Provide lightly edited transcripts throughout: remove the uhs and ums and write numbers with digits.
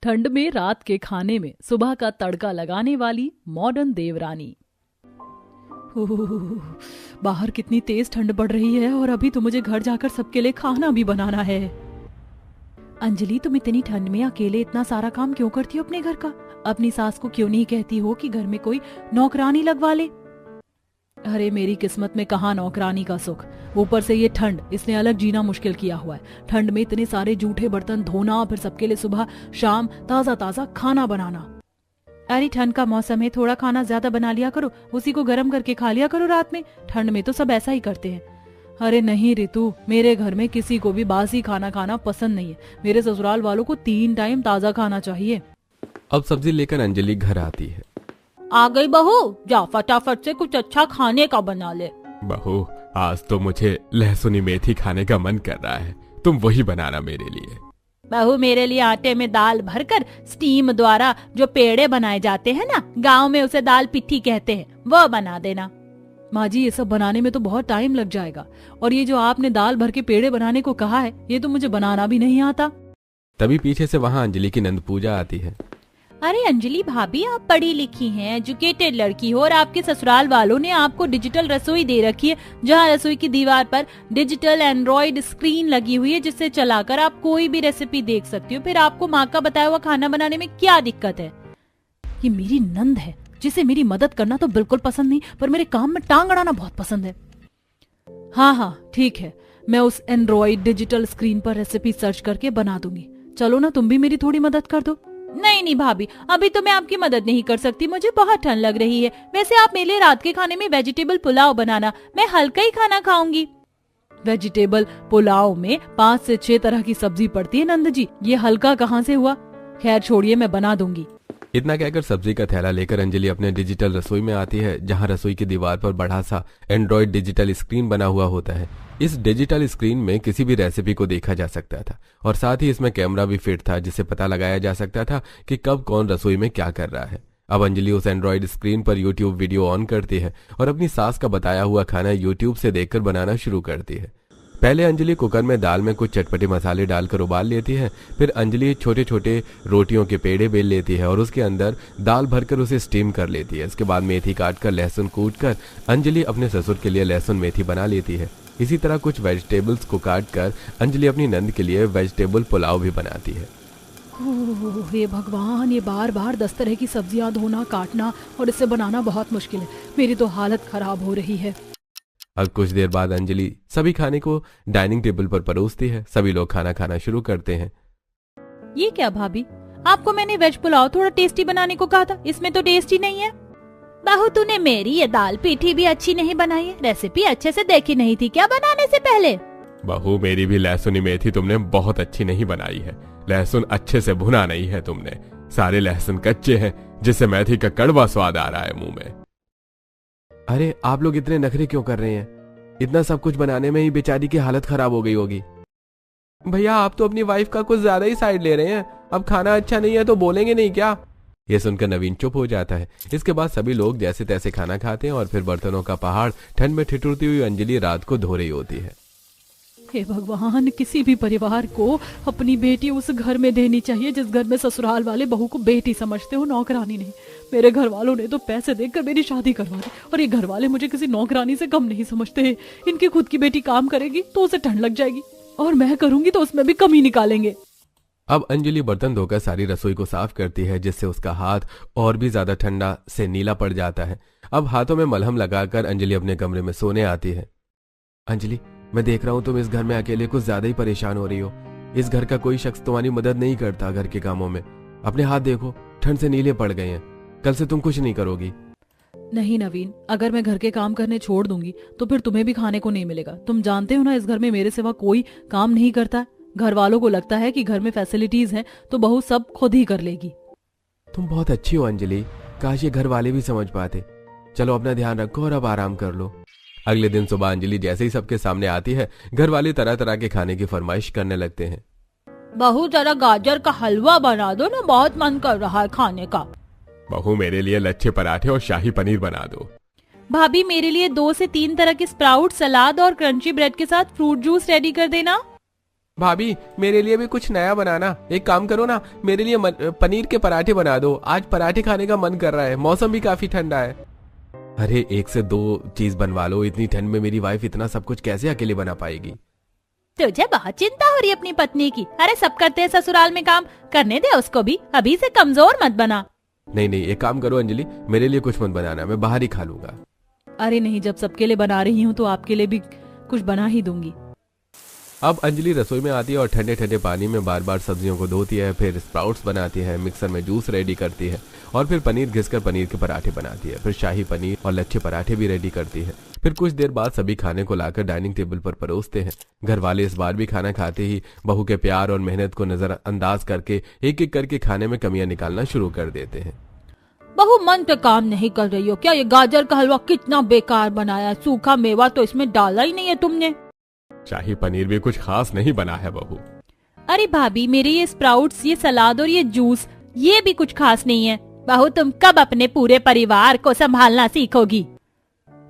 ठंड में रात के खाने में सुबह का तड़का लगाने वाली मॉडर्न देवरानी। बाहर कितनी तेज ठंड पड़ रही है और अभी तो मुझे घर जाकर सबके लिए खाना भी बनाना है। अंजलि, तुम इतनी ठंड में अकेले इतना सारा काम क्यों करती हो अपने घर का? अपनी सास को क्यों नहीं कहती हो कि घर में कोई नौकरानी लगवा ले? अरे मेरी किस्मत में कहाँ नौकरानी का सुख, ऊपर से ये ठंड, इसने अलग जीना मुश्किल किया हुआ है। ठंड में इतने सारे जूठे बर्तन धोना, फिर सबके लिए सुबह शाम ताजा ताजा खाना बनाना। अरे ठंड का मौसम है, थोड़ा खाना ज्यादा बना लिया करो, उसी को गर्म करके खा लिया करो रात में। ठंड में तो सब ऐसा ही करते हैं। अरे नहीं रितु, मेरे घर में किसी को भी बासी खाना खाना पसंद नहीं है। मेरे ससुराल वालों को 3 टाइम ताजा खाना चाहिए। अब सब्जी लेकर अंजलि घर आती है। आ गई बहू, जा फटाफट से कुछ अच्छा खाने का बना ले। बहू, आज तो मुझे लहसुनी मेथी खाने का मन कर रहा है, तुम वही बनाना मेरे लिए। बहू, मेरे लिए आटे में दाल भरकर स्टीम द्वारा जो पेड़े बनाए जाते हैं ना, गांव में उसे दाल पिट्ठी कहते हैं, वो बना देना। माँ जी, ये सब बनाने में तो बहुत टाइम लग जाएगा, और ये जो आपने दाल भर के पेड़े बनाने को कहा है, ये तो मुझे बनाना भी नहीं आता। तभी पीछे से वहाँ अंजलि की नंद पूजा आती है। अरे अंजलि भाभी, आप पढ़ी लिखी हैं, एजुकेटेड लड़की हो, और आपके ससुराल वालों ने आपको डिजिटल रसोई दे रखी है, जहाँ रसोई की दीवार पर डिजिटल एंड्रॉइड स्क्रीन लगी हुई है, जिससे चलाकर आप कोई भी रेसिपी देख सकती हो। फिर आपको माँ का बताया हुआ खाना बनाने में क्या दिक्कत है? ये मेरी नंद है, जिसे मेरी मदद करना तो बिल्कुल पसंद नहीं, पर मेरे काम में टांग अड़ाना बहुत पसंद है। हाँ, ठीक है, मैं उस एंड्रॉइड डिजिटल स्क्रीन पर रेसिपी सर्च करके बना दूंगी। चलो ना, तुम भी मेरी थोड़ी मदद कर दो। नहीं भाभी, अभी तो मैं आपकी मदद नहीं कर सकती, मुझे बहुत ठंड लग रही है। वैसे आप मेरे लिए रात के खाने में वेजिटेबल पुलाव बनाना, मैं हल्का ही खाना खाऊंगी। वेजिटेबल पुलाव में 5 से 6 तरह की सब्जी पड़ती है नंद जी, ये हल्का कहाँ से हुआ? खैर छोड़िए, मैं बना दूंगी। इतना कहकर सब्जी का थैला लेकर अंजलि अपने डिजिटल रसोई में आती है, जहां रसोई की दीवार पर बड़ा सा एंड्रॉइड डिजिटल स्क्रीन बना हुआ होता है। इस डिजिटल स्क्रीन में किसी भी रेसिपी को देखा जा सकता था, और साथ ही इसमें कैमरा भी फिट था, जिससे पता लगाया जा सकता था कि कब कौन रसोई में क्या कर रहा है। अब अंजलि उस एंड्रॉइड स्क्रीन पर यूट्यूब वीडियो ऑन करती है और अपनी सास का बताया हुआ खाना यूट्यूब से देखकर बनाना शुरू करती है। पहले अंजलि कुकर में दाल में कुछ चटपटे मसाले डालकर उबाल लेती है। फिर अंजलि छोटे छोटे रोटियों के पेड़े बेल लेती है और उसके अंदर दाल भरकर उसे स्टीम कर लेती है। इसके बाद मेथी काटकर, लहसुन कूटकर अंजलि अपने ससुर के लिए लहसुन मेथी बना लेती है। इसी तरह कुछ वेजिटेबल्स को काटकर अंजलि अपनी नंद के लिए वेजिटेबल पुलाव भी बनाती है। हे भगवान, ये बार बार 10 तरह की सब्जियां धोना, काटना और इसे बनाना बहुत मुश्किल है। मेरी तो हालत खराब हो रही है। अब कुछ देर बाद अंजलि सभी खाने को डाइनिंग टेबल पर परोसती है। सभी लोग खाना खाना शुरू करते हैं। ये क्या भाभी, आपको मैंने वेज पुलाव थोड़ा टेस्टी बनाने को कहा था, इसमें तो टेस्ट ही नहीं है। बहू, तूने मेरी ये दाल पीठी भी अच्छी नहीं बनाई है, रेसिपी अच्छे से देखी नहीं थी क्या बनाने से पहले? बहू, मेरी भी लहसुनी मेथी तुमने बहुत अच्छी नहीं बनाई है। लहसुन अच्छे से भुना नहीं है तुमने, सारे लहसुन कच्चे हैं, जिससे मेथी का कड़वा स्वाद आ रहा है मुंह में। अरे आप लोग इतने नखरे क्यों कर रहे हैं? इतना सब कुछ बनाने में ही बेचारी की हालत खराब हो गई होगी। भैया, आप तो अपनी वाइफ का कुछ ज्यादा ही साइड ले रहे हैं। अब खाना अच्छा नहीं है तो बोलेंगे नहीं क्या? ये सुनकर नवीन चुप हो जाता है। इसके बाद सभी लोग जैसे तैसे खाना खाते हैं और फिर बर्तनों का पहाड़ ठंड में ठिठुरती हुई अंजलि रात को धो रही होती है। हे भगवान, किसी भी परिवार को अपनी बेटी उस घर में देनी चाहिए जिस घर में ससुराल वाले बहू को बेटी समझते हो, नौकरानी नहीं। मेरे घर वालों ने तो पैसे देकर मेरी शादी करवा दी, और ये घर वाले मुझे किसी नौकरानी से कम नहीं समझते हैं। इनकी खुद की बेटी काम करेगी तो उसे ठंड लग जाएगी, और मैं करूंगी तो उसमें भी कमी निकालेंगे। अब अंजलि बर्तन धोकर सारी रसोई को साफ करती है, जिससे उसका हाथ और भी ज्यादा ठंडा से नीला पड़ जाता है। अब हाथों में मलहम लगाकर अंजलि अपने कमरे में सोने आती है। अंजलि, मैं देख रहा हूँ तुम इस घर में अकेले कुछ ज्यादा ही परेशान हो रही हो। इस घर का कोई शख्स तुम्हारी मदद नहीं करता घर के कामों में। अपने हाथ देखो, ठंड से नीले पड़ गए हैं। कल से तुम कुछ नहीं करोगी। नहीं नवीन, अगर मैं घर के काम करने छोड़ दूंगी तो फिर तुम्हें भी खाने को नहीं मिलेगा। तुम जानते हो ना, इस घर में मेरे सिवा कोई काम नहीं करता। घर वालों को लगता है कि घर में फैसिलिटीज हैं तो बहू सब खुद ही कर लेगी। तुम बहुत अच्छी हो अंजलि, काश ये घर वाले भी समझ पाते। चलो अपना ध्यान रखो और अब आराम कर लो। अगले दिन सुबह अंजलि जैसे ही सबके सामने आती है, घर वाले तरह तरह के खाने की फरमाइश करने लगते हैं। बहू, जरा गाजर का हलवा बना दो ना, बहुत मन कर रहा है खाने का। बहू, मेरे लिए लच्छे पराठे और शाही पनीर बना दो। भाभी, मेरे लिए 2 से 3 तरह के स्प्राउट, सलाद और क्रंची ब्रेड के साथ फ्रूट जूस रेडी कर देना। भाभी मेरे लिए भी कुछ नया बनाना। एक काम करो ना, मेरे लिए पनीर के पराठे बना दो। आज पराठे खाने का मन कर रहा है, मौसम भी काफी ठंडा है। अरे 1 से 2 चीज बनवा लो, इतनी ठंड में मेरी वाइफ इतना सब कुछ कैसे अकेले बना पाएगी? तुझे बहुत चिंता हो रही है अपनी पत्नी की। अरे सब करते हैं ससुराल में काम, करने दे उसको भी, अभी से कमजोर मत बना। नहीं नहीं, एक काम करो अंजलि, मेरे लिए कुछ मत बनाना, मैं बाहर ही खा लूंगा। अरे नहीं, जब सबके लिए बना रही हूँ तो आपके लिए भी कुछ बना ही दूंगी। अब अंजलि रसोई में आती है और ठंडे ठंडे पानी में बार बार सब्जियों को धोती है, फिर स्प्राउट्स बनाती है, मिक्सर में जूस रेडी करती है और फिर पनीर घिसकर पनीर के पराठे बनाती है, फिर शाही पनीर और लच्छे पराठे भी रेडी करती है। फिर कुछ देर बाद सभी खाने को लाकर डाइनिंग टेबल पर परोसते हैं। घर वाले इस बार भी खाना खाते ही बहू के प्यार और मेहनत को नजरअंदाज करके एक एक करके खाने में कमियां निकालना शुरू कर देते हैं। बहू मन पे काम नहीं कर रही हो क्या? ये गाजर का हलवा कितना बेकार बनाया, सूखा मेवा तो इसमें डाला ही नहीं है तुमने। शाही पनीर भी कुछ खास नहीं बना है बहू। अरे भाभी, मेरे ये स्प्राउट्स, ये सलाद और ये जूस, ये भी कुछ खास नहीं है। बहू तुम कब अपने पूरे परिवार को संभालना सीखोगी?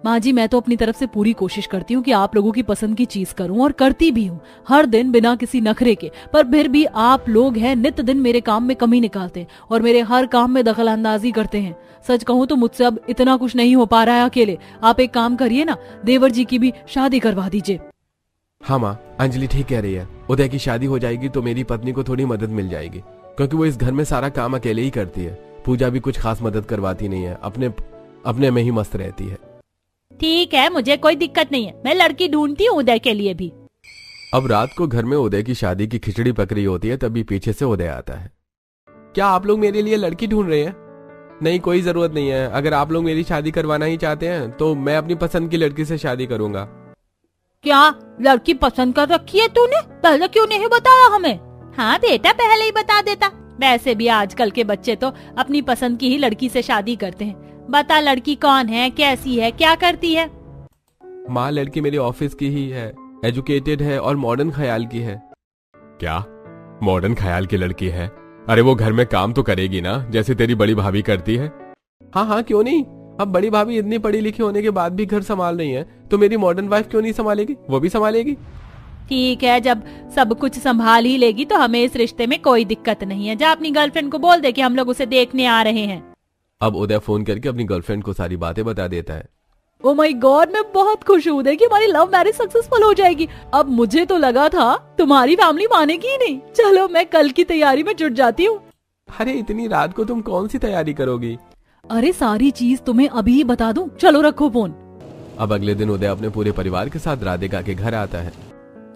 माँ जी, मैं तो अपनी तरफ से पूरी कोशिश करती हूँ कि आप लोगों की पसंद की चीज करूँ और करती भी हूँ, हर दिन बिना किसी नखरे के। पर फिर भी आप लोग हैं नित्य दिन मेरे काम में कमी निकालते हैं और मेरे हर काम में दखल अंदाजी करते हैं। सच कहूँ तो मुझसे अब इतना कुछ नहीं हो पा रहा है अकेले। आप एक काम करिए ना, देवर जी की भी शादी करवा दीजिए। हाँ माँ, अंजलि ठीक कह रही है। उदय की शादी हो जाएगी तो मेरी पत्नी को थोड़ी मदद मिल जाएगी, क्योंकि वो इस घर में सारा काम अकेले ही करती है। पूजा भी कुछ खास मदद करवाती नहीं है, अपने में ही मस्त रहती है। ठीक है, मुझे कोई दिक्कत नहीं है, मैं लड़की ढूंढती हूँ उदय के लिए भी। अब रात को घर में उदय की शादी की खिचड़ी पक रही होती है, तभी पीछे से उदय आता है। क्या आप लोग मेरे लिए लड़की ढूंढ रहे हैं? नहीं, कोई जरूरत नहीं है। अगर आप लोग मेरी शादी करवाना ही चाहते हैं तो मैं अपनी पसंद की लड़की से शादी करूंगा। क्या लड़की पसंद कर रखी है तूने? पहले क्यों नहीं बताया हमें? हाँ बेटा, पहले ही बता देता। वैसे भी आजकल के बच्चे तो अपनी पसंद की ही लड़की से शादी करते हैं। बता लड़की कौन है, कैसी है, क्या करती है? माँ, लड़की मेरे ऑफिस की ही है, एजुकेटेड है और मॉडर्न ख्याल की है। क्या मॉडर्न ख्याल की लड़की है? अरे वो घर में काम तो करेगी ना, जैसे तेरी बड़ी भाभी करती है। हाँ हाँ, क्यों नहीं। अब बड़ी भाभी इतनी पढ़ी लिखी होने के बाद भी घर संभाल रही है, तो मेरी मॉडर्न वाइफ क्यों नहीं संभालेगी? वो भी संभालेगी। ठीक है, जब सब कुछ संभाल ही लेगी तो हमें इस रिश्ते में कोई दिक्कत नहीं है। जा अपनी गर्लफ्रेंड को बोल दे कि हम लोग उसे देखने आ रहे हैं। अब उदय फोन करके अपनी गर्लफ्रेंड को सारी बातें बता देता है। ओ माय गॉड, मैं बहुत खुश हूँ कि हमारी लव मैरिज सक्सेसफुल हो जाएगी। अब मुझे तो लगा था तुम्हारी फैमिली मानेगी ही नहीं। चलो मैं कल की तैयारी में जुट जाती हूँ। अरे इतनी रात को तुम कौन सी तैयारी करोगी? अरे सारी चीज तुम्हें अभी ही बता दूं। चलो रखो फोन। अब अगले दिन उदय अपने पूरे परिवार के साथ राधिका के घर आता है।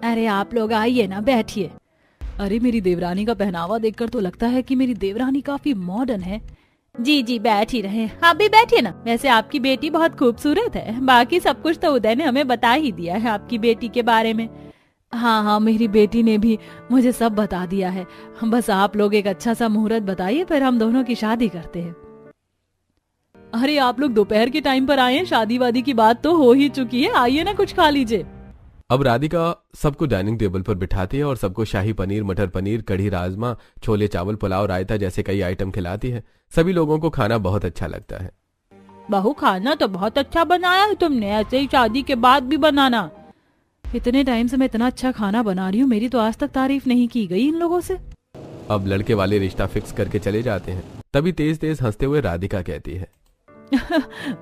अरे आप लोग आइए ना, बैठिए। अरे मेरी देवरानी का पहनावा देखकर तो लगता है कि मेरी देवरानी काफी मॉडर्न है। जी जी, बैठ ही रहे, आप भी बैठिए ना। वैसे आपकी बेटी बहुत खूबसूरत है। बाकी सब कुछ तो उदय ने हमें बता ही दिया है आपकी बेटी के बारे में। हाँ हाँ, मेरी बेटी ने भी मुझे सब बता दिया है। बस आप लोग एक अच्छा सा मुहूर्त बताइए, फिर हम दोनों की शादी करते हैं। अरे आप लोग दोपहर के टाइम पर आए हैं, शादी वादी की बात तो हो ही चुकी है। आइए ना, कुछ खा लीजिए। अब राधिका सबको डाइनिंग टेबल पर बिठाती है और सबको शाही पनीर, मटर पनीर, कढ़ी राजमा, छोले चावल, पुलाव, रायता जैसे कई आइटम खिलाती है। सभी लोगों को खाना बहुत अच्छा लगता है। बहू, खाना तो बहुत अच्छा बनाया है तुमने, ऐसे ही शादी के बाद भी बनाना। इतने टाइम से मैं इतना अच्छा खाना बना रही हूँ, मेरी तो आज तक तारीफ नहीं की गई इन लोगों से। अब लड़के वाले रिश्ता फिक्स करके चले जाते हैं। तभी तेज तेज हंसते हुए राधिका कहती है,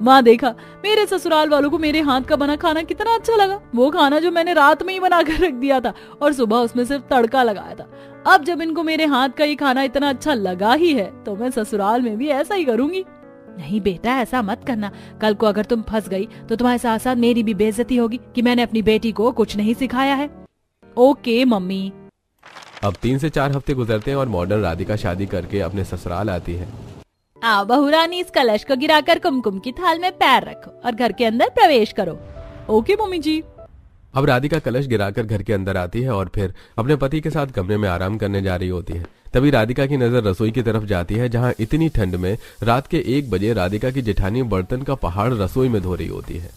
माँ देखा, मेरे ससुराल वालों को मेरे हाथ का बना खाना कितना अच्छा लगा। वो खाना जो मैंने रात में ही बना कर रख दिया था और सुबह उसमें सिर्फ तड़का लगाया था। अब जब इनको मेरे हाथ का ये खाना इतना अच्छा लगा ही है तो मैं ससुराल में भी ऐसा ही करूंगी। नहीं बेटा, ऐसा मत करना। कल को अगर तुम फंस गई तो तुम्हारे साथ साथ मेरी भी बेइज्जती होगी कि मैंने अपनी बेटी को कुछ नहीं सिखाया है। Okay mummy. अब 3 से 4 हफ्ते गुजरते हैं और मॉडर्न राधिका शादी करके अपने ससुराल आती है। आओ बहुरानी, इस कलश को गिराकर कुमकुम की थाल में पैर रखो और घर के अंदर प्रवेश करो। ओके मम्मी जी। अब राधिका कलश गिराकर घर के अंदर आती है और फिर अपने पति के साथ कमरे में आराम करने जा रही होती है। तभी राधिका की नजर रसोई की तरफ जाती है, जहां इतनी ठंड में रात के 1 बजे राधिका की जेठानी बर्तन का पहाड़ रसोई में धो रही होती है।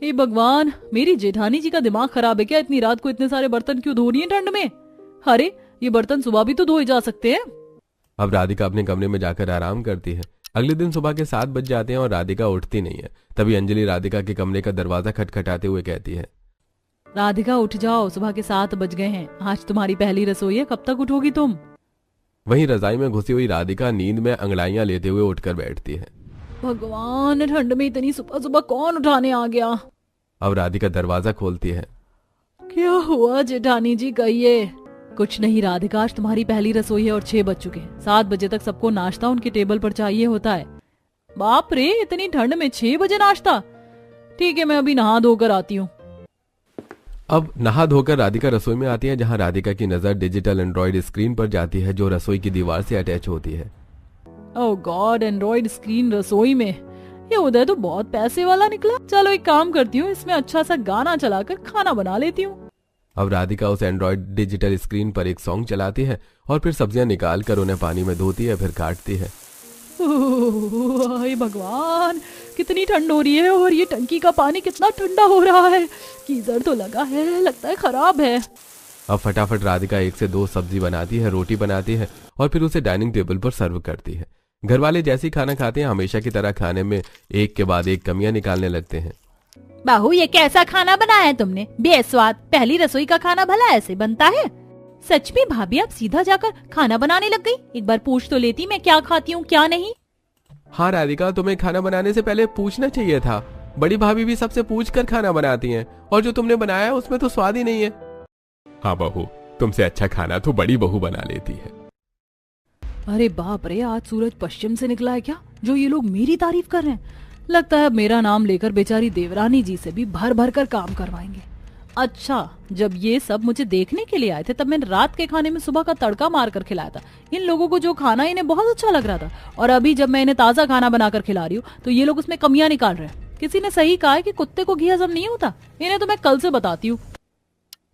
हे भगवान, मेरी जेठानी जी का दिमाग खराब है क्या? इतनी रात को इतने सारे बर्तन क्यों धो रही है ठंड में? अरे ये बर्तन सुबह भी तो धोए जा सकते हैं। अब राधिका अपने कमरे में जाकर आराम करती है। अगले दिन सुबह के 7 बज जाते हैं और राधिका उठती नहीं है। तभी अंजलि राधिका के कमरे का दरवाजा खटखटाते हुए कहती है, राधिका उठ जाओ, सुबह के 7 बज गए हैं। आज तुम्हारी पहली रसोई है, कब तक उठोगी तुम? वहीं रजाई में घुसी हुई राधिका नींद में अंगड़ाइयां लेते हुए उठकर बैठती है। भगवान, ठंड में इतनी सुबह सुबह कौन उठाने आ गया? अब राधिका दरवाजा खोलती है। क्या हुआ जेठानी जी, कहिए। कुछ नहीं राधिका, आज तुम्हारी पहली रसोई है और 6 बज चुके हैं। 7 बजे तक सबको नाश्ता उनके टेबल पर चाहिए होता है। बाप रे, इतनी ठंड में 6 बजे नाश्ता? ठीक है, मैं अभी नहा धोकर आती हूँ। अब नहा धोकर राधिका रसोई में आती है, जहां राधिका की नजर डिजिटल एंड्रॉइड स्क्रीन पर जाती है जो रसोई की दीवार से अटैच होती है। ओह गॉड, एंड्रॉइड स्क्रीन रसोई में? ये उदय तो बहुत पैसे वाला निकला। चलो एक काम करती हूँ, इसमें अच्छा सा गाना चलाकर खाना बना लेती हूँ। अब राधिका उस एंड्रॉइड डिजिटल स्क्रीन पर एक सॉन्ग चलाती है और फिर सब्जियां निकाल कर उन्हें पानी में धोती है, फिर काटती है। हे भगवान, कितनी ठंड हो रही है और ये टंकी का पानी कितना ठंडा हो रहा है। गीजर तो लगा है, लगता है खराब है। अब फटाफट राधिका 1 से 2 सब्जी बनाती है, रोटी बनाती है और फिर उसे डाइनिंग टेबल पर सर्व करती है। घर वाले जैसे ही खाना खाते हैं हमेशा की तरह खाने में एक के बाद एक कमियां निकालने लगते हैं। बाहू, ये कैसा खाना बनाया है तुमने? बेस्वाद। पहली रसोई का खाना भला ऐसे बनता है? सच में भाभी, आप सीधा जाकर खाना बनाने लग गई। एक बार पूछ तो लेती मैं क्या खाती हूँ क्या नहीं। हाँ राधिका, तुम्हें खाना बनाने से पहले पूछना चाहिए था। बड़ी भाभी भी सबसे पूछ कर खाना बनाती हैं और जो तुमने बनाया है उसमें तो स्वाद ही नहीं है। हाँ बहू, तुमसे अच्छा खाना तो बड़ी बहू बना लेती है। अरे बाप रे, आज सूरज पश्चिम से निकला है क्या, जो ये लोग मेरी तारीफ कर रहे हैं? लगता है अब मेरा नाम लेकर बेचारी देवरानी जी से भी भर भर कर काम करवाएंगे। अच्छा, जब ये सब मुझे देखने के लिए आए थे तब मैंने रात के खाने में सुबह का तड़का मार कर खिलाया था। इन लोगों को जो खाना इन्हें बहुत अच्छा लग रहा था, और अभी जब मैं इन्हें ताजा खाना बनाकर खिला रही हूँ तो ये लोग उसमें कमियां निकाल रहे हैं। किसी ने सही कहा है कि कुत्ते को घी हजम नहीं होता। इन्हें तो मैं कल से बताती हूँ।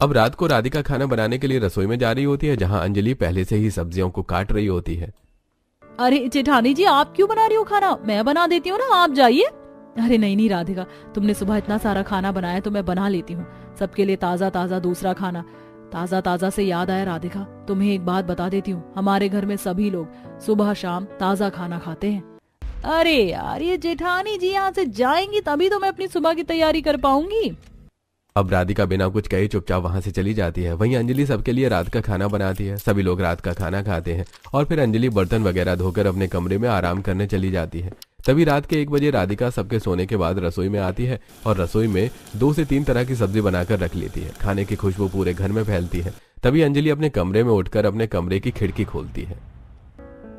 अब रात को राधिका खाना बनाने के लिए रसोई में जा रही होती है, जहाँ अंजलि पहले से ही सब्जियों को काट रही होती है। अरे जेठानी जी, आप क्यों बना रही हो खाना? मैं बना देती हूँ ना, आप जाइए। अरे नहीं नहीं राधिका, तुमने सुबह इतना सारा खाना बनाया तो मैं बना लेती हूँ सबके लिए ताजा ताजा दूसरा खाना। ताजा ताजा से याद आया राधिका, तुम्हें एक बात बता देती हूँ, हमारे घर में सभी लोग सुबह शाम ताजा खाना खाते हैं। अरे यार, ये जेठानी जी यहाँ से जाएंगी तभी तो मैं अपनी सुबह की तैयारी कर पाऊंगी। अब राधिका बिना कुछ कहे चुपचाप वहां से चली जाती है। वहीं अंजलि सबके लिए रात का खाना बनाती है। सभी लोग रात का खाना खाते हैं और फिर अंजलि बर्तन वगैरह धोकर अपने कमरे में आराम करने चली जाती है। तभी रात के 1 बजे राधिका सबके सोने के बाद रसोई में आती है और रसोई में 2 से 3 तरह की सब्जी बनाकर रख लेती है। खाने की खुशबू पूरे घर में फैलती है। तभी अंजलि अपने कमरे में उठकर अपने कमरे की खिड़की खोलती है।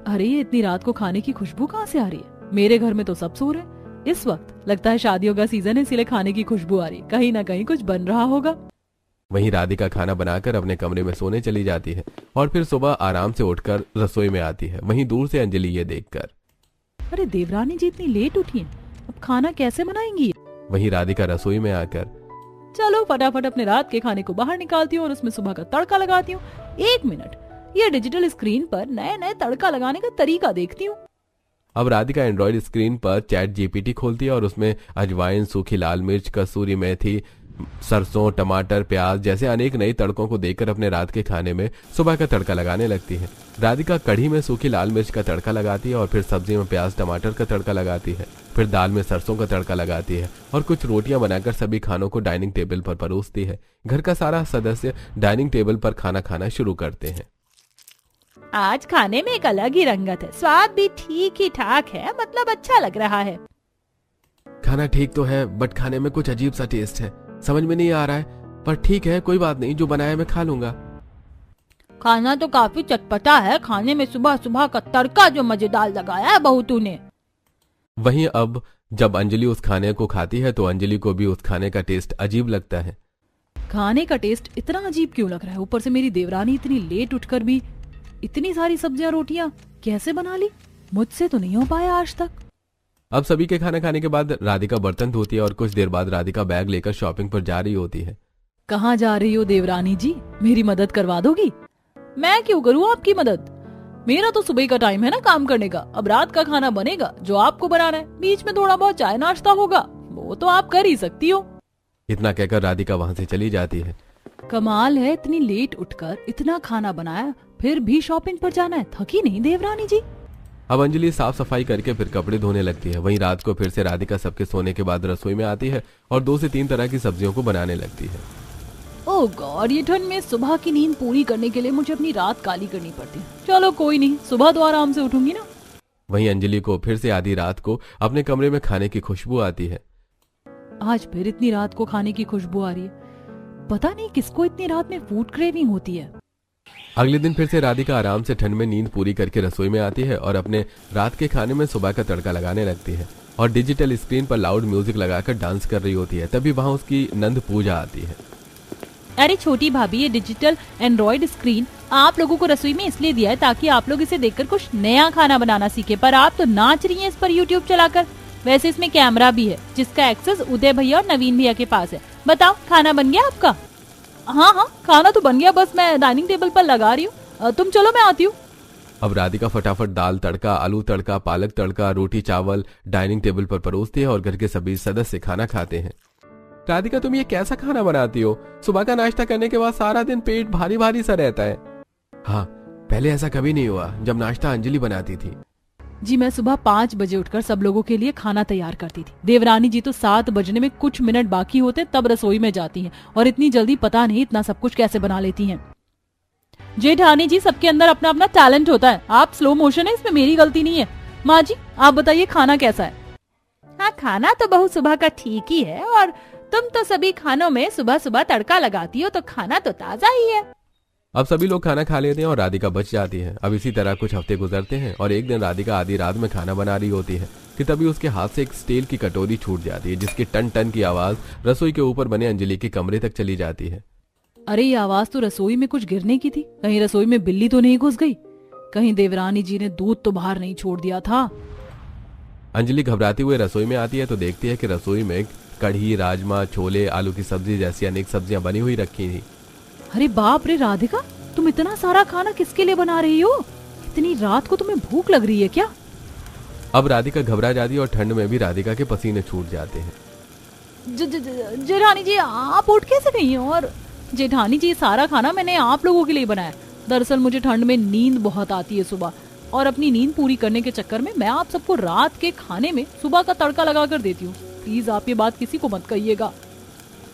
अरे ये इतनी रात को खाने की खुशबू कहाँ से आ रही है? मेरे घर में तो सब सो रहे इस वक्त। लगता है शादियों का सीजन है, इसलिए खाने की खुशबू आ रही। कहीं ना कहीं कुछ बन रहा होगा। वहीं राधिका खाना बनाकर अपने कमरे में सोने चली जाती है और फिर सुबह आराम से उठकर रसोई में आती है। वहीं दूर से अंजलि ये देखकर, अरे देवरानी जी इतनी लेट उठी हैं, अब खाना कैसे बनाएंगी? वहीं राधिका रसोई में आकर, चलो फटाफट अपने रात के खाने को बाहर निकालती हूँ और उसमें सुबह का तड़का लगाती हूँ। 1 मिनट, ये डिजिटल स्क्रीन पर नए नए तड़का लगाने का तरीका देखती हूँ। अब राधिका एंड्रॉइड स्क्रीन पर चैट जीपीटी खोलती है और उसमें अजवाइन, सूखी लाल मिर्च, कसूरी मेथी, सरसों, टमाटर, प्याज जैसे अनेक नई तड़कों को देखकर अपने रात के खाने में सुबह का तड़का लगाने लगती है। राधिका कढ़ी में सूखी लाल मिर्च का तड़का लगाती है और फिर सब्जी में प्याज टमाटर का तड़का लगाती है। फिर दाल में सरसों का तड़का लगाती है और कुछ रोटियां बनाकर सभी खानों को डाइनिंग टेबल पर परोसती है। घर का सारा सदस्य डाइनिंग टेबल पर खाना खाना शुरू करते हैं। आज खाने में एक अलग ही रंगत है, स्वाद भी ठीक ही ठाक है, मतलब अच्छा लग रहा है। खाना ठीक तो है बट खाने में कुछ अजीब सा टेस्ट है, समझ में नहीं आ रहा है, पर ठीक है कोई बात नहीं, जो बनाया मैं खा लूंगा। खाना तो काफी चटपटा है, खाने में सुबह सुबह का तड़का जो मजेदार लगाया है बहू तूने। वहीं अब जब अंजलि उस खाने को खाती है तो अंजलि को भी उस खाने का टेस्ट अजीब लगता है। खाने का टेस्ट इतना अजीब क्यों लग रहा है? ऊपर से मेरी देवरानी इतनी लेट उठकर भी इतनी सारी सब्जियां रोटियां कैसे बना ली? मुझसे तो नहीं हो पाया आज तक। अब सभी के खाना खाने के बाद राधिका बर्तन धोती है और कुछ देर बाद राधिका बैग लेकर शॉपिंग पर जा रही होती है। कहाँ जा रही हो देवरानी जी? मेरी मदद करवा दोगी? मैं क्यों करूँ आपकी मदद? मेरा तो सुबह का टाइम है ना काम करने का। अब रात का खाना बनेगा जो आपको बनाना है, बीच में थोड़ा बहुत चाय नाश्ता होगा, वो तो आप कर ही सकती हो। इतना कहकर राधिका वहाँ से चली जाती है। कमाल है, इतनी लेट उठकर इतना खाना बनाया फिर भी शॉपिंग पर जाना है, थकी नहीं देवरानी जी? अब अंजलि साफ सफाई करके फिर कपड़े धोने लगती है। वहीं रात को फिर से राधिका सबके सोने के बाद रसोई में आती है और 2 से 3 तरह की सब्जियों को बनाने लगती है। ओह गॉड, ये ठंड में सुबह की नींद पूरी करने के लिए मुझे अपनी रात काली करनी पड़ती है। चलो कोई नहीं, सुबह तो आराम से उठूंगी ना। वहीं अंजलि को फिर से आधी रात को अपने कमरे में खाने की खुशबू आती है। आज फिर इतनी रात को खाने की खुशबू आ रही है। पता नहीं किसको इतनी रात में फूड क्रेविंग होती है। अगले दिन फिर से राधिका आराम से ठंड में नींद पूरी करके रसोई में आती है और अपने रात के खाने में सुबह का तड़का लगाने लगती है और डिजिटल स्क्रीन पर लाउड म्यूजिक लगाकर डांस कर रही होती है। तभी वहां उसकी नंद पूजा आती है। अरे छोटी भाभी, ये डिजिटल एंड्रॉइड स्क्रीन आप लोगों को रसोई में इसलिए दिया है ताकि आप लोग इसे देखकर कुछ नया खाना बनाना सीखे, पर आप तो नाच रही हैं इस पर यूट्यूब चलाकर। वैसे इसमें कैमरा भी है जिसका एक्सेस उदय भैया और नवीन भैया के पास है। बताओ, खाना बन गया आपका? हाँ, खाना तो बन गया, बस मैं डाइनिंग टेबल पर लगा रही हूँ। तुम चलो, मैं आती हूँ। अब राधिका फटाफट दाल तड़का, आलू तड़का, पालक तड़का, रोटी चावल डाइनिंग टेबल पर परोसती है और घर के सभी सदस्य खाना खाते हैं। राधिका, तुम ये कैसा खाना बनाती हो? सुबह का नाश्ता करने के बाद सारा दिन पेट भारी भारी सा रहता है। हाँ, पहले ऐसा कभी नहीं हुआ जब नाश्ता अंजलि बनाती थी। जी, मैं सुबह 5 बजे उठकर सब लोगों के लिए खाना तैयार करती थी। देवरानी जी तो 7 बजने में कुछ मिनट बाकी होते तब रसोई में जाती हैं और इतनी जल्दी पता नहीं इतना सब कुछ कैसे बना लेती हैं। जेठानी जी, सबके अंदर अपना अपना टैलेंट होता है। आप स्लो मोशन है, इसमें मेरी गलती नहीं है। माँ जी, आप बताइए खाना कैसा है? हाँ, खाना तो बहुत सुबह का ठीक ही है, और तुम तो सभी खानों में सुबह सुबह तड़का लगाती हो तो खाना तो ताजा ही है। अब सभी लोग खाना खा लेते हैं और राधिका बच जाती है। अब इसी तरह कुछ हफ्ते गुजरते हैं और एक दिन राधिका आधी रात में खाना बना रही होती है कि तभी उसके हाथ से एक स्टील की कटोरी छूट जाती है जिसकी टन टन की आवाज रसोई के ऊपर बने अंजलि के कमरे तक चली जाती है। अरे, ये आवाज तो रसोई में कुछ गिरने की थी। कहीं रसोई में बिल्ली तो नहीं घुस गई? कहीं देवरानी जी ने दूध तो बाहर नहीं छोड़ दिया था? अंजलि घबराती हुए रसोई में आती है तो देखती है कि रसोई में कढ़ी, राजमा, छोले, आलू की सब्जी जैसी अनेक सब्जियां बनी हुई रखी थी। अरे बाप रे राधिका, तुम इतना सारा खाना किसके लिए बना रही हो? इतनी रात को तुम्हें भूख लग रही है क्या? अब राधिका घबरा जाती है और ठंड में भी राधिका के पसीने छूट जाते हैं। जेठानी जी, आप उठ कैसे गई हो? और जेठानी जी, सारा खाना मैंने आप लोगों के लिए बनाया। दरअसल मुझे ठंड में नींद बहुत आती है सुबह, और अपनी नींद पूरी करने के चक्कर में मैं आप सबको रात के खाने में सुबह का तड़का लगा कर देती हूँ। प्लीज आप ये बात किसी को मत कहिएगा।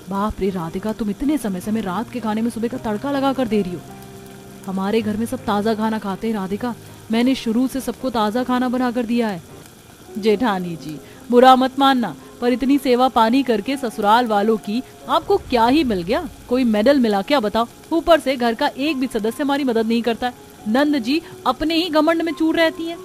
बाप रे राधिका, तुम इतने समय से रात के खाने में सुबह का तड़का लगा कर दे रही हो। हमारे घर में सब ताजा खाना खाते हैं राधिका, मैंने शुरू से सबको ताजा खाना बना कर दिया है। जेठानी जी, बुरा मत मानना, पर इतनी सेवा पानी करके ससुराल वालों की आपको क्या ही मिल गया? कोई मेडल मिला क्या बताओ? ऊपर से घर का एक भी सदस्य हमारी मदद नहीं करता है। नंद जी अपने ही घमंड में चूर रहती हैं।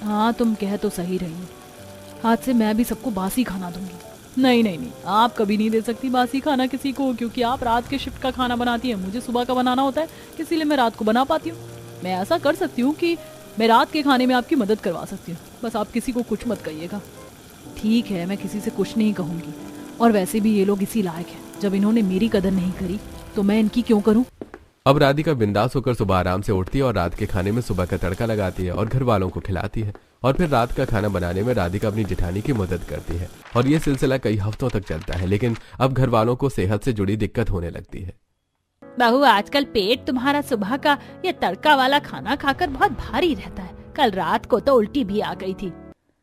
हाँ, तुम कह तो सही रही हो। आज से मैं भी सबको बासी खाना दूंगी। नहीं, आप कभी नहीं दे सकती बासी खाना किसी को, क्योंकि आप रात के शिफ्ट का खाना बनाती है। मुझे सुबह का बनाना होता है, इसीलिए मैं रात को बना पाती हूँ। मैं ऐसा कर सकती हूँ कि मैं रात के खाने में आपकी मदद करवा सकती हूँ। बस आप किसी को कुछ मत कहिएगा। ठीक है, मैं किसी से कुछ नहीं कहूंगी। और वैसे भी ये लोग इसी लायक हैं। जब इन्होंने मेरी कदर नहीं करी तो मैं इनकी क्यों करूं? अब राधिका बिंदास होकर सुबह आराम से उठती है और रात के खाने में सुबह का तड़का लगाती है और घर वालों को खिलाती है। और फिर रात का खाना बनाने में राधिका अपनी जेठानी की मदद करती है और ये सिलसिला कई हफ्तों तक चलता है। लेकिन अब घर वालों को सेहत से जुड़ी दिक्कत होने लगती है। बहू, आजकल पेट तुम्हारा सुबह का ये तड़का वाला खाना खाकर बहुत भारी रहता है। कल रात को तो उल्टी भी आ गई थी।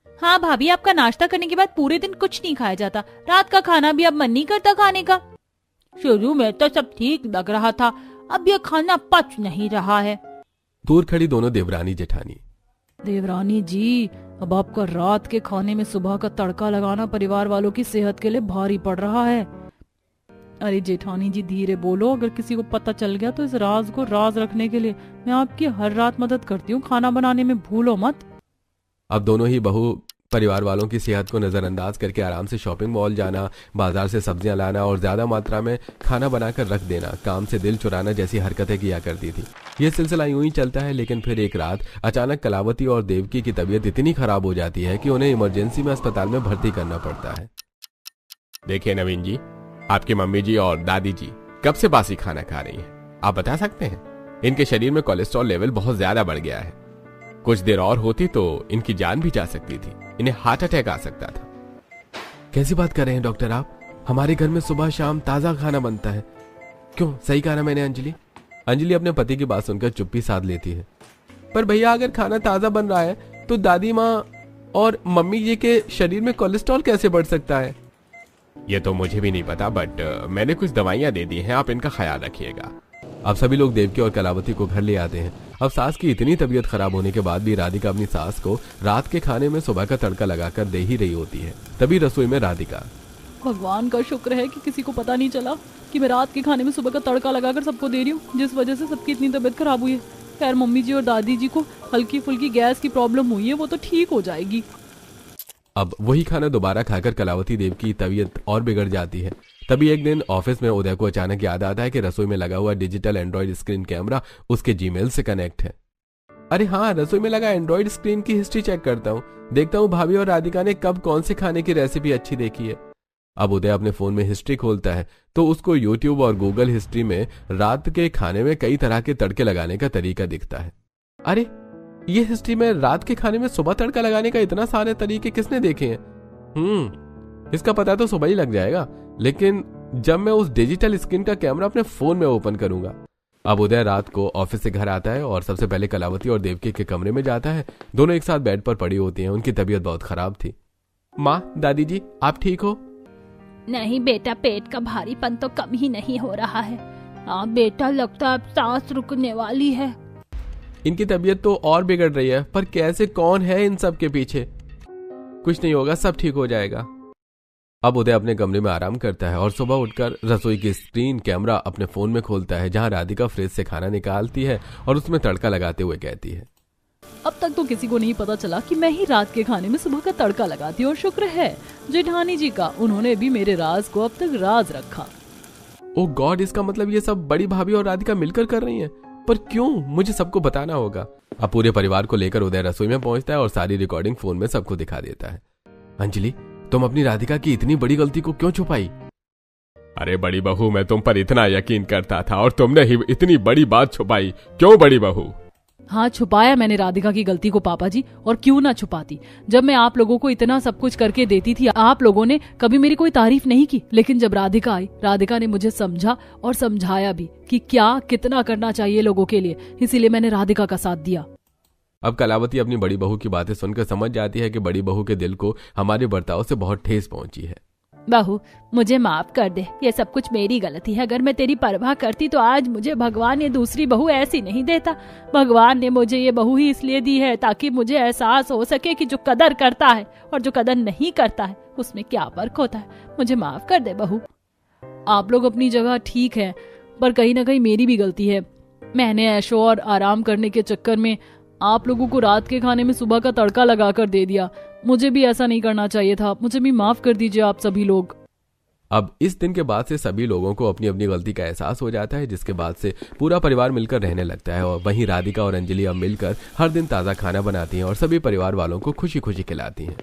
हाँ भाभी, आपका नाश्ता करने के बाद पूरे दिन कुछ नहीं खाया जाता। रात का खाना भी अब मन नहीं करता खाने का। शुरू में तो सब ठीक लग रहा था, अब ये खाना पच नहीं रहा है। दूर खड़ी दोनों देवरानी जेठानी। देवरानी जी, अब आपका रात के खाने में सुबह का तड़का लगाना परिवार वालों की सेहत के लिए भारी पड़ रहा है। अरे जेठानी जी, धीरे बोलो। अगर किसी को पता चल गया तो इस राज को राज रखने के लिए मैं आपकी हर रात मदद करती हूँ खाना बनाने में, भूलो मत। अब दोनों ही बहू परिवार वालों की सेहत को नजरअंदाज करके आराम से शॉपिंग मॉल जाना, बाजार से सब्जियां लाना और ज्यादा मात्रा में खाना बनाकर रख देना, काम से दिल चुराना जैसी हरकतें किया करती थी। ये सिलसिला यूं ही चलता है। लेकिन फिर एक रात अचानक कलावती और देवकी की तबीयत इतनी खराब हो जाती है कि उन्हें इमरजेंसी में अस्पताल में भर्ती करना पड़ता है। देखिए नवीन जी, आपकी मम्मी जी और दादी जी कब से बासी खाना खा रही हैं? आप बता सकते हैं? इनके शरीर में कोलेस्ट्रॉल लेवल बहुत ज्यादा बढ़ गया है। कुछ देर और होती तो इनकी जान भी जा सकती थी। इन्हें हार्ट अटैक आ सकता था। कैसी बात कर रहे हैं डॉक्टर आप? हमारे घर में सुबह शाम ताजा खाना बनता है। क्यों, सही कहा ना मैंने अंजलि? अंजलि अपने पति की बात सुनकर चुप्पी साध लेती है। पर भैया, अगर खाना ताजा बन रहा है तो दादी माँ और मम्मी जी के शरीर में कोलेस्ट्रॉल कैसे बढ़ सकता है? ये तो मुझे भी नहीं पता, बट मैंने कुछ दवाइयाँ दे दी हैं, आप इनका ख्याल रखिएगा। अब सभी लोग देवकी और कलावती को घर ले आते हैं। अब सास की इतनी तबीयत खराब होने के बाद भी राधिका अपनी सास को रात के खाने में सुबह का तड़का लगाकर दे ही रही होती है। तभी रसोई में राधिका, भगवान का शुक्र है कि किसी को पता नहीं चला कि मैं रात के खाने में सुबह का तड़का लगाकर सबको दे रही हूँ, जिस वजह से सबकी इतनी तबीयत खराब हुई है। खैर मम्मी जी और दादी जी को हल्की फुल्की गैस की प्रॉब्लम हुई है, वो तो ठीक हो जाएगी। अब वही खाना दोबारा खाकर कलावती देव की तबीयत और बिगड़ जाती है। तभी एक दिन ऑफिस में उदय को अचानक याद आता है कि रसोई में लगा हुआ डिजिटल एंड्रॉइड स्क्रीन कैमरा उसके जीमेल से कनेक्ट है। अरे हाँ, रसोई में लगा एंड्रॉइड स्क्रीन की हिस्ट्री चेक करता हूँ, देखता हूँ भाभी और राधिका ने कब कौन से खाने की रेसिपी अच्छी देखी है। अब उदय अपने फोन में हिस्ट्री खोलता है तो उसको यूट्यूब और गूगल हिस्ट्री में रात के खाने में कई तरह के तड़के लगाने का तरीका दिखता है। अरे ये हिस्ट्री में रात के खाने में सुबह तड़का लगाने का इतना सारे तरीके किसने देखे हैं? इसका पता तो सुबह ही लग जाएगा, लेकिन जब मैं उस डिजिटल स्क्रीन का कैमरा अपने फोन में ओपन करूंगा। अब उदय रात को ऑफिस से घर आता है और सबसे पहले कलावती और देवकी के कमरे में जाता है। दोनों एक साथ बेड पर पड़ी होती हैं। उनकी तबीयत बहुत खराब थी। माँ, दादी जी, आप ठीक हो? नहीं बेटा, पेट का भारीपन तो कम ही नहीं हो रहा है। हाँ बेटा, लगता है अब सांस रुकने वाली है। इनकी तबीयत तो और बिगड़ रही है, पर कैसे, कौन है इन सब के पीछे? कुछ नहीं होगा, सब ठीक हो जाएगा। अब उदय अपने कमरे में आराम करता है और सुबह उठकर रसोई की स्क्रीन कैमरा अपने फोन में खोलता है, जहां राधिका फ्रिज से खाना निकालती है और उसमें तड़का लगाते हुए कहती है, अब तक तो किसी को नहीं पता चला कि मैं ही रात के खाने में सुबह का तड़का लगाती हूँ, और शुक्र है जेठानी जी का, उन्होंने भी मेरे राज को अब तक राज रखा। ओह गॉड, इसका मतलब ये सब बड़ी भाभी और राधिका मिलकर कर रही हैं। पर क्यों? मुझे सबको बताना होगा। अब पूरे परिवार को लेकर उदय रसोई में पहुंचता है और सारी रिकॉर्डिंग फोन में सबको दिखा देता है। अंजलि, तुम अपनी राधिका की इतनी बड़ी गलती को क्यों छुपाई? अरे बड़ी बहू, मैं तुम पर इतना यकीन करता था और तुमने ही इतनी बड़ी बात छुपाई। क्यों बड़ी बहू? हाँ, छुपाया मैंने राधिका की गलती को पापा जी, और क्यों ना छुपाती। जब मैं आप लोगों को इतना सब कुछ करके देती थी, आप लोगों ने कभी मेरी कोई तारीफ नहीं की, लेकिन जब राधिका आई, राधिका ने मुझे समझा और समझाया भी कि क्या कितना करना चाहिए लोगों के लिए, इसीलिए मैंने राधिका का साथ दिया। अब कलावती अपनी बड़ी बहू की बातें सुनकर समझ जाती है कि बड़ी बहू के दिल को हमारे बर्ताव से बहुत ठेस पहुंची है। बहू, मुझे माफ कर दे, ये सब कुछ मेरी गलती है। अगर मैं तेरी परवाह करती तो आज मुझे भगवान ये दूसरी बहू ऐसी नहीं देता। भगवान ने मुझे ये बहू ही इसलिए दी है ताकि मुझे एहसास हो सके कि जो कदर करता है और जो कदर नहीं करता है उसमें क्या फर्क होता है। मुझे माफ कर दे बहू। आप लोग अपनी जगह ठीक है, पर कहीं ना कहीं मेरी भी गलती है। मैंने ऐशो और आराम करने के चक्कर में आप लोगों को रात के खाने में सुबह का तड़का लगाकर दे दिया। मुझे भी ऐसा नहीं करना चाहिए था। मुझे भी माफ कर दीजिए आप सभी लोग। अब इस दिन के बाद से सभी लोगों को अपनी अपनी गलती का एहसास हो जाता है, जिसके बाद से पूरा परिवार मिलकर रहने लगता है। और वहीं राधिका और अंजलि अब मिलकर हर दिन ताज़ा खाना बनाती हैं और सभी परिवार वालों को खुशी खुशी खिलाती हैं।